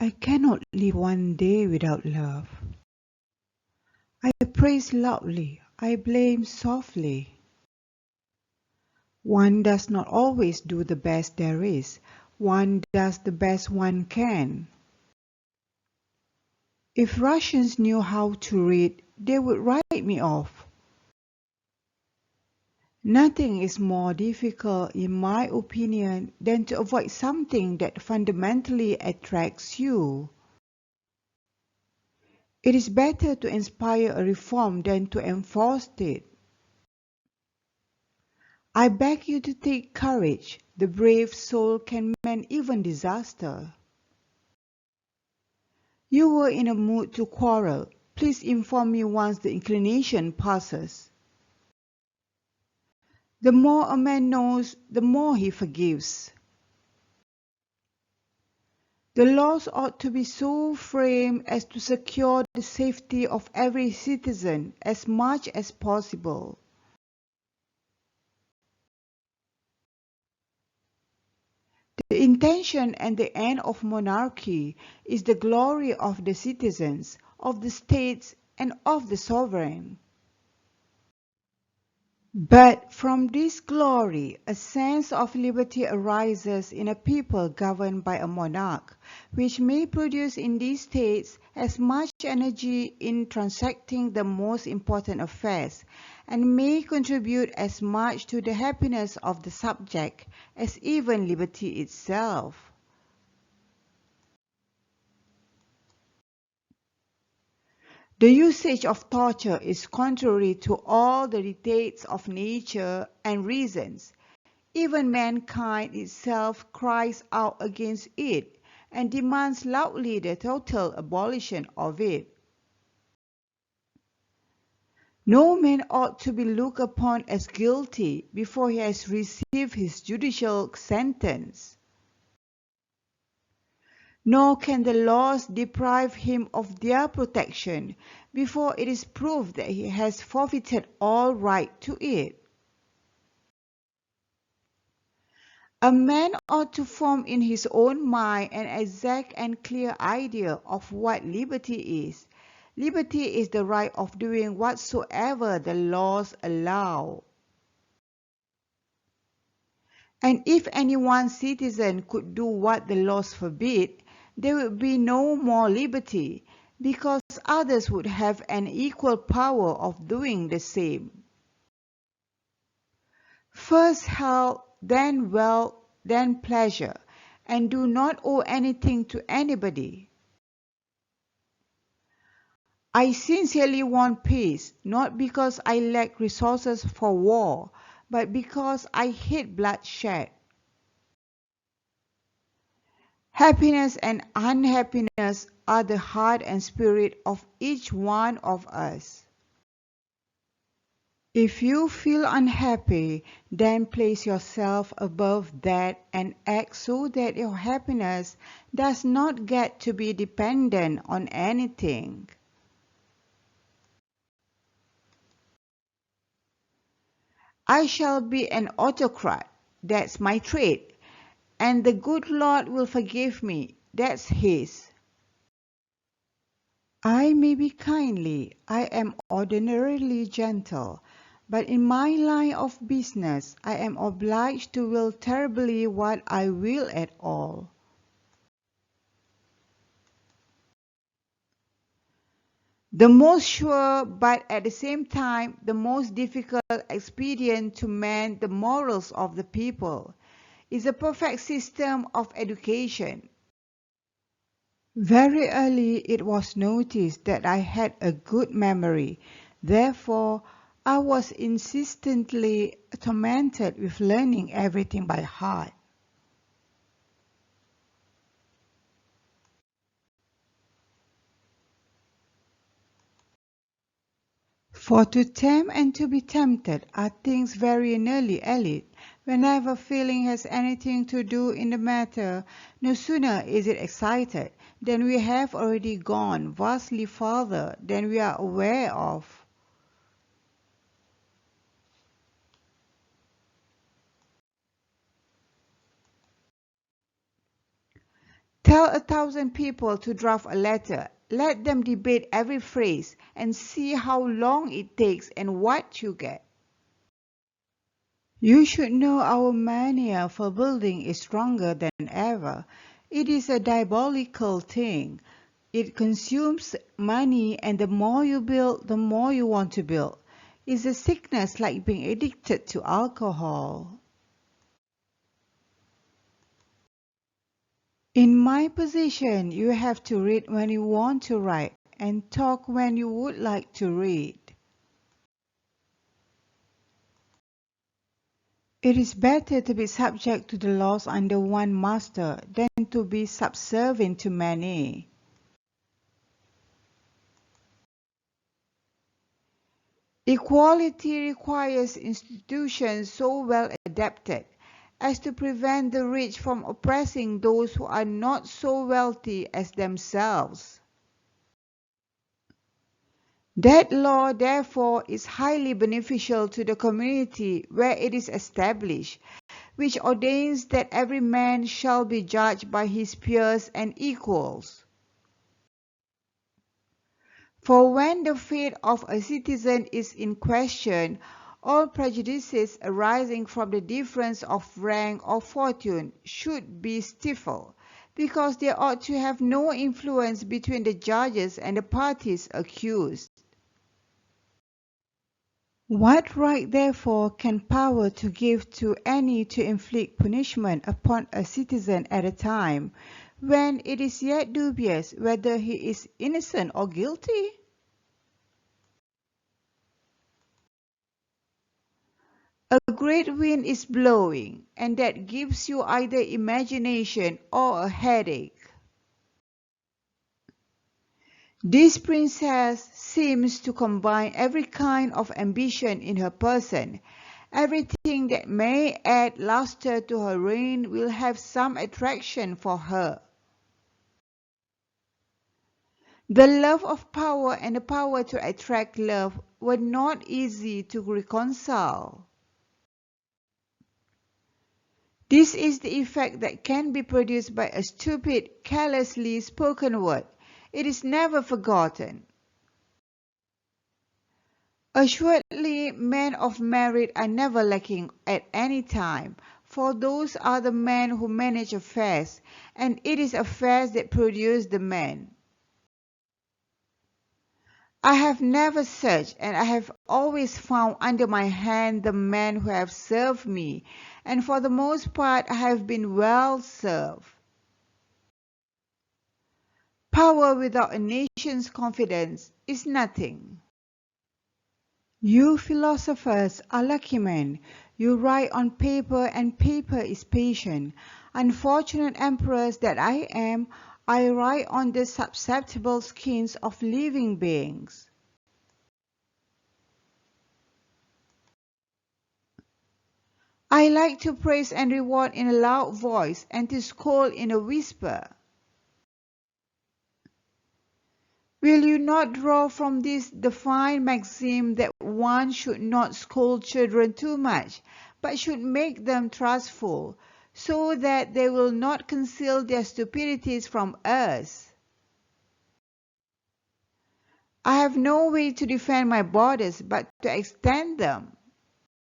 I cannot live one day without love. I praise loudly, I blame softly. One does not always do the best there is. One does the best one can. If Russians knew how to read, they would write me off. Nothing is more difficult, in my opinion, than to avoid something that fundamentally attracts you. It is better to inspire a reform than to enforce it. I beg you to take courage. The brave soul can mend even disaster. You were in a mood to quarrel. Please inform me once the inclination passes. The more a man knows, the more he forgives. The laws ought to be so framed as to secure the safety of every citizen as much as possible. The intention and the end of monarchy is the glory of the citizens, of the states, and of the sovereign. But from this glory, a sense of liberty arises in a people governed by a monarch, which may produce in these states as much energy in transacting the most important affairs, and may contribute as much to the happiness of the subject as even liberty itself. The usage of torture is contrary to all the dictates of nature and reasons. Even mankind itself cries out against it and demands loudly the total abolition of it. No man ought to be looked upon as guilty before he has received his judicial sentence. Nor can the laws deprive him of their protection before it is proved that he has forfeited all right to it. A man ought to form in his own mind an exact and clear idea of what liberty is. Liberty is the right of doing whatsoever the laws allow. And if any one citizen could do what the laws forbid, there would be no more liberty, because others would have an equal power of doing the same. First health, then wealth, then pleasure, and do not owe anything to anybody. I sincerely want peace, not because I lack resources for war, but because I hate bloodshed. Happiness and unhappiness are the heart and spirit of each one of us. If you feel unhappy, then place yourself above that and act so that your happiness does not get to be dependent on anything. I shall be an autocrat, that's my trait, and the good Lord will forgive me, that's His. I may be kindly, I am ordinarily gentle, but in my line of business I am obliged to will terribly what I will at all. The most sure, but at the same time the most difficult expedient to mend the morals of the people is a perfect system of education. Very early it was noticed that I had a good memory, therefore I was insistently tormented with learning everything by heart. For to tempt and to be tempted are things very nearly allied. Whenever feeling has anything to do in the matter, no sooner is it excited than we have already gone vastly farther than we are aware of. Tell 1,000 people to draft a letter. Let them debate every phrase and see how long it takes and what you get. You should know our mania for building is stronger than ever. It is a diabolical thing. It consumes money, and the more you build, the more you want to build. It's a sickness like being addicted to alcohol. In my position, you have to read when you want to write and talk when you would like to read. It is better to be subject to the laws under one master than to be subservient to many. Equality requires institutions so well adapted as to prevent the rich from oppressing those who are not so wealthy as themselves. That law, therefore, is highly beneficial to the community where it is established, which ordains that every man shall be judged by his peers and equals. For when the fate of a citizen is in question, all prejudices arising from the difference of rank or fortune should be stifled, because they ought to have no influence between the judges and the parties accused. What right, therefore, can power to give to any to inflict punishment upon a citizen at a time, when it is yet dubious whether he is innocent or guilty? A great wind is blowing, and that gives you either imagination or a headache. This princess seems to combine every kind of ambition in her person. Everything that may add luster to her reign will have some attraction for her. The love of power and the power to attract love were not easy to reconcile. This is the effect that can be produced by a stupid, carelessly spoken word. It is never forgotten. Assuredly, men of merit are never lacking at any time, for those are the men who manage affairs, and it is affairs that produce the men. I have never searched, and I have always found under my hand the men who have served me, and for the most part I have been well served. Power without a nation's confidence is nothing. You philosophers are lucky men. You write on paper, and paper is patient. Unfortunate emperors that I am, I write on the susceptible skins of living beings. I like to praise and reward in a loud voice, and to scold in a whisper. Will you not draw from this the fine maxim that one should not scold children too much, but should make them trustful, so that they will not conceal their stupidities from us? I have no way to defend my borders but to extend them.